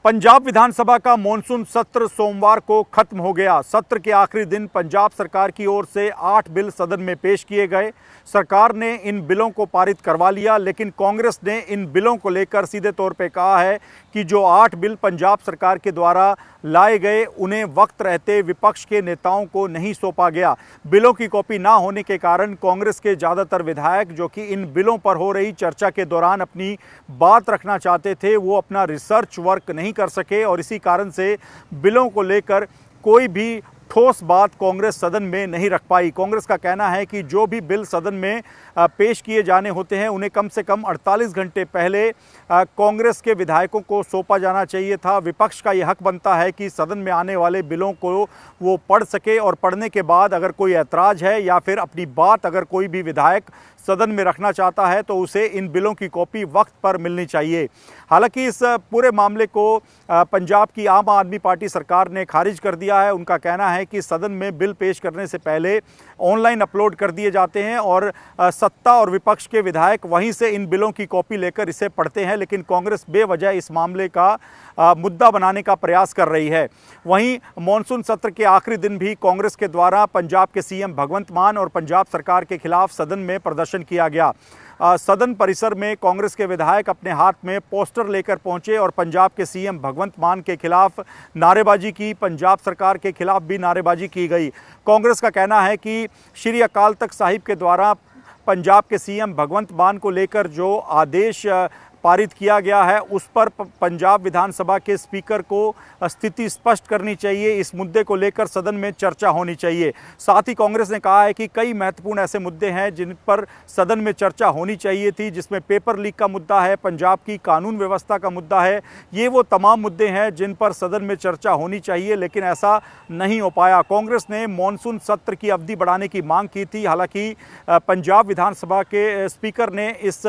पंजाब विधानसभा का मॉनसून सत्र सोमवार को खत्म हो गया। सत्र के आखिरी दिन पंजाब सरकार की ओर से 8 बिल सदन में पेश किए गए। सरकार ने इन बिलों को पारित करवा लिया, लेकिन कांग्रेस ने इन बिलों को लेकर सीधे तौर पे कहा है कि जो 8 बिल पंजाब सरकार के द्वारा लाए गए उन्हें वक्त रहते विपक्ष के नेताओं को नहीं सौंपा गया। बिलों की कॉपी ना होने के कारण कांग्रेस के ज़्यादातर विधायक जो कि इन बिलों पर हो रही चर्चा के दौरान अपनी बात रखना चाहते थे, वो अपना रिसर्च वर्क नहीं कर सके और इसी कारण से बिलों को लेकर कोई भी ठोस बात कांग्रेस सदन में नहीं रख पाई। कांग्रेस का कहना है कि जो भी बिल सदन में पेश किए जाने होते हैं उन्हें कम से कम 48 घंटे पहले कांग्रेस के विधायकों को सौंपा जाना चाहिए था। विपक्ष का यह हक बनता है कि सदन में आने वाले बिलों को वो पढ़ सके और पढ़ने के बाद अगर कोई ऐतराज़ है या फिर अपनी बात अगर कोई भी विधायक सदन में रखना चाहता है तो उसे इन बिलों की कॉपी वक्त पर मिलनी चाहिए। हालांकि इस पूरे मामले को पंजाब की आम आदमी पार्टी सरकार ने खारिज कर दिया है। उनका कहना है कि सदन में बिल पेश करने से पहले ऑनलाइन अपलोड कर दिए जाते हैं और सत्ता और विपक्ष के विधायक वहीं से इन बिलों की कॉपी लेकर इसे पढ़ते हैं, लेकिन कांग्रेस बेवजह इस मामले का मुद्दा बनाने का प्रयास कर रही है। वहीं मॉनसून सत्र के आखिरी दिन भी कांग्रेस के द्वारा पंजाब के सीएम भगवंत मान और पंजाब सरकार के खिलाफ सदन में प्रदर्शन किया गया। सदन परिसर में कांग्रेस के विधायक अपने हाथ में पोस्टर लेकर पहुंचे और पंजाब के सीएम भगवंत मान के खिलाफ नारेबाजी की। पंजाब सरकार के खिलाफ भी नारेबाजी की गई। कांग्रेस का कहना है कि श्री अकाल तख्त साहिब के द्वारा पंजाब के सीएम भगवंत मान को लेकर जो आदेश पारित किया गया है उस पर पंजाब विधानसभा के स्पीकर को स्थिति स्पष्ट करनी चाहिए। इस मुद्दे को लेकर सदन में चर्चा होनी चाहिए। साथ ही कांग्रेस ने कहा है कि कई महत्वपूर्ण ऐसे मुद्दे हैं जिन पर सदन में चर्चा होनी चाहिए थी, जिसमें पेपर लीक का मुद्दा है, पंजाब की कानून व्यवस्था का मुद्दा है। ये वो तमाम मुद्दे हैं जिन पर सदन में चर्चा होनी चाहिए, लेकिन ऐसा नहीं हो पाया। कांग्रेस ने मॉनसून सत्र की अवधि बढ़ाने की मांग की थी। हालांकि पंजाब विधानसभा के स्पीकर ने इस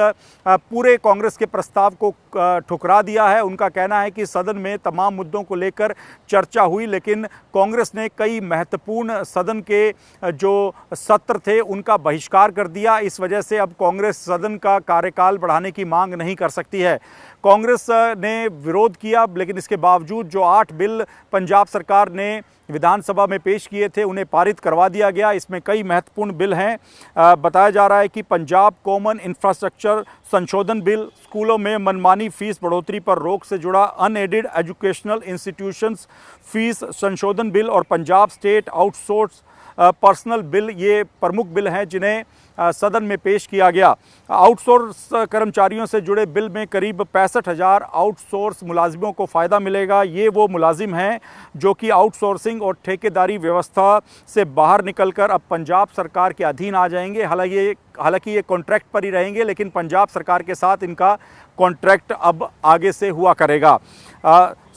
पूरे कांग्रेस के प्रस्ताव को ठुकरा दिया है। उनका कहना है कि सदन में तमाम मुद्दों को लेकर चर्चा हुई, लेकिन कांग्रेस ने कई महत्वपूर्ण सदन के जो सत्र थे उनका बहिष्कार कर दिया। इस वजह से अब कांग्रेस सदन का कार्यकाल बढ़ाने की मांग नहीं कर सकती है। कांग्रेस ने विरोध किया, लेकिन इसके बावजूद जो 8 बिल पंजाब सरकार ने विधानसभा में पेश किए थे उन्हें पारित करवा दिया गया। इसमें कई महत्वपूर्ण बिल हैं। बताया जा रहा है कि पंजाब कॉमन इंफ्रास्ट्रक्चर संशोधन बिल, स्कूलों में मनमानी फीस बढ़ोतरी पर रोक से जुड़ा अनएडेड एजुकेशनल इंस्टीट्यूशंस फीस संशोधन बिल और Punjab state outsource personnel bill, ये प्रमुख बिल हैं जिन्हें सदन में पेश किया गया। आउटसोर्स कर्मचारियों से जुड़े बिल में करीब 65,000 आउटसोर्स मुलाजिमों को फ़ायदा मिलेगा। ये वो मुलाजिम हैं जो कि आउटसोर्सिंग और ठेकेदारी व्यवस्था से बाहर निकलकर अब पंजाब सरकार के अधीन आ जाएंगे। हालांकि ये कॉन्ट्रैक्ट पर ही रहेंगे, लेकिन पंजाब सरकार के साथ इनका कॉन्ट्रैक्ट अब आगे से हुआ करेगा।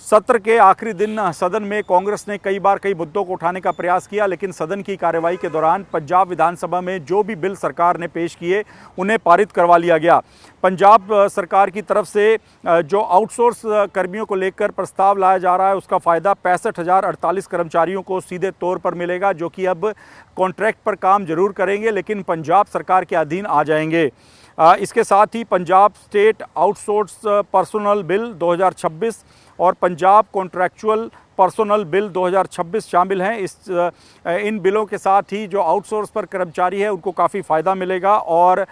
सत्र के आखिरी दिन सदन में कांग्रेस ने कई बार कई मुद्दों को उठाने का प्रयास किया, लेकिन सदन की कार्यवाही के दौरान पंजाब विधानसभा में जो भी बिल सरकार ने पेश किए उन्हें पारित करवा लिया गया। पंजाब सरकार की तरफ से जो आउटसोर्स कर्मियों को लेकर प्रस्ताव लाया जा रहा है उसका फ़ायदा 65,048 कर्मचारियों को सीधे तौर पर मिलेगा, जो कि अब कॉन्ट्रैक्ट पर काम जरूर करेंगे लेकिन पंजाब सरकार के अधीन आ जाएंगे। इसके साथ ही Punjab state outsource personnel bill 2026 और पंजाब कॉन्ट्रैक्चुअल पर्सनल बिल 2026 शामिल हैं। इन बिलों के साथ ही जो आउटसोर्स पर कर्मचारी है उनको काफ़ी फ़ायदा मिलेगा और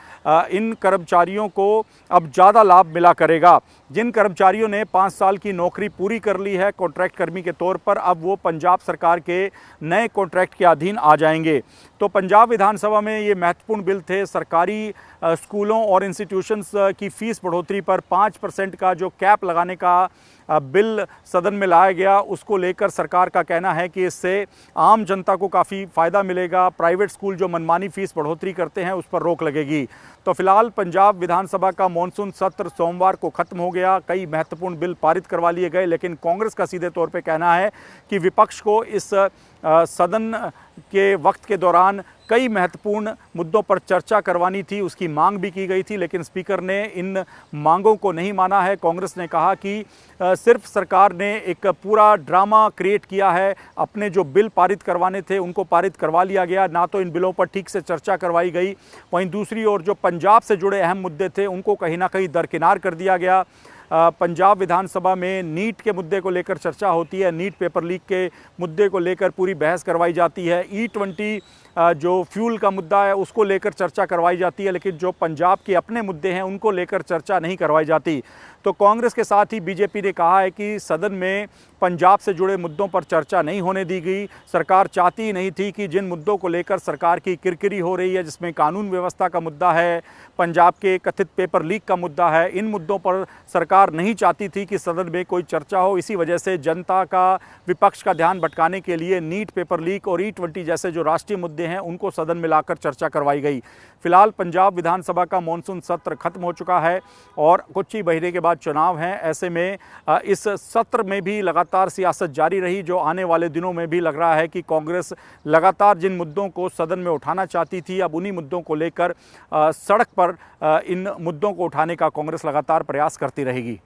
इन कर्मचारियों को अब ज़्यादा लाभ मिला करेगा। जिन कर्मचारियों ने 5 साल की नौकरी पूरी कर ली है कॉन्ट्रैक्ट कर्मी के तौर पर, अब वो पंजाब सरकार के नए कॉन्ट्रैक्ट के अधीन आ जाएंगे। तो पंजाब विधानसभा में ये महत्वपूर्ण बिल थे। सरकारी स्कूलों और इंस्टीट्यूशंस की फ़ीस बढ़ोतरी पर 5% का जो कैप लगाने का बिल सदन में लाया गया, उसको लेकर सरकार का कहना है कि इससे आम जनता को काफ़ी फ़ायदा मिलेगा। प्राइवेट स्कूल जो मनमानी फ़ीस बढ़ोतरी करते हैं उस पर रोक लगेगी। तो फिलहाल पंजाब विधानसभा का मॉनसून सत्र सोमवार को ख़त्म हो गया। कई महत्वपूर्ण बिल पारित करवा लिए गए, लेकिन कांग्रेस का सीधे तौर पे कहना है कि विपक्ष को इस सदन के वक्त के दौरान कई महत्वपूर्ण मुद्दों पर चर्चा करवानी थी, उसकी मांग भी की गई थी, लेकिन स्पीकर ने इन मांगों को नहीं माना है। कांग्रेस ने कहा कि सिर्फ सरकार ने एक पूरा ड्रामा क्रिएट किया है, अपने जो बिल पारित करवाने थे उनको पारित करवा लिया गया, ना तो इन बिलों पर ठीक से चर्चा करवाई गई। वहीं दूसरी ओर जो पंजाब से जुड़े अहम मुद्दे थे उनको कहीं ना कहीं दरकिनार कर दिया गया। पंजाब विधानसभा में नीट के मुद्दे को लेकर चर्चा होती है, नीट पेपर लीक के मुद्दे को लेकर पूरी बहस करवाई जाती है, E20 जो फ्यूल का मुद्दा है उसको लेकर चर्चा करवाई जाती है, लेकिन जो पंजाब के अपने मुद्दे हैं उनको लेकर चर्चा नहीं करवाई जाती। तो कांग्रेस के साथ ही बीजेपी ने कहा है कि सदन में पंजाब से जुड़े मुद्दों पर चर्चा नहीं होने दी गई। सरकार चाहती ही नहीं थी कि जिन मुद्दों को लेकर सरकार की किरकिरी हो रही है, जिसमें कानून व्यवस्था का मुद्दा है, पंजाब के कथित पेपर लीक का मुद्दा है, इन मुद्दों पर सरकार नहीं चाहती थी कि सदन में कोई चर्चा हो। इसी वजह से जनता का, विपक्ष का ध्यान भटकाने के लिए नीट पेपर लीक और E20 जैसे जो राष्ट्रीय मुद्दे हैं उनको सदन में लाकर चर्चा करवाई गई। फिलहाल पंजाब विधानसभा का मॉनसून सत्र खत्म हो चुका है और कुछ ही महीने के बाद चुनाव हैं। ऐसे में इस सत्र में भी लगातार सियासत जारी रही, जो आने वाले दिनों में भी लग रहा है कि कांग्रेस लगातार जिन मुद्दों को सदन में उठाना चाहती थी, अब उन्हीं मुद्दों को लेकर सड़क पर इन मुद्दों को उठाने का कांग्रेस लगातार प्रयास करती रहेगी।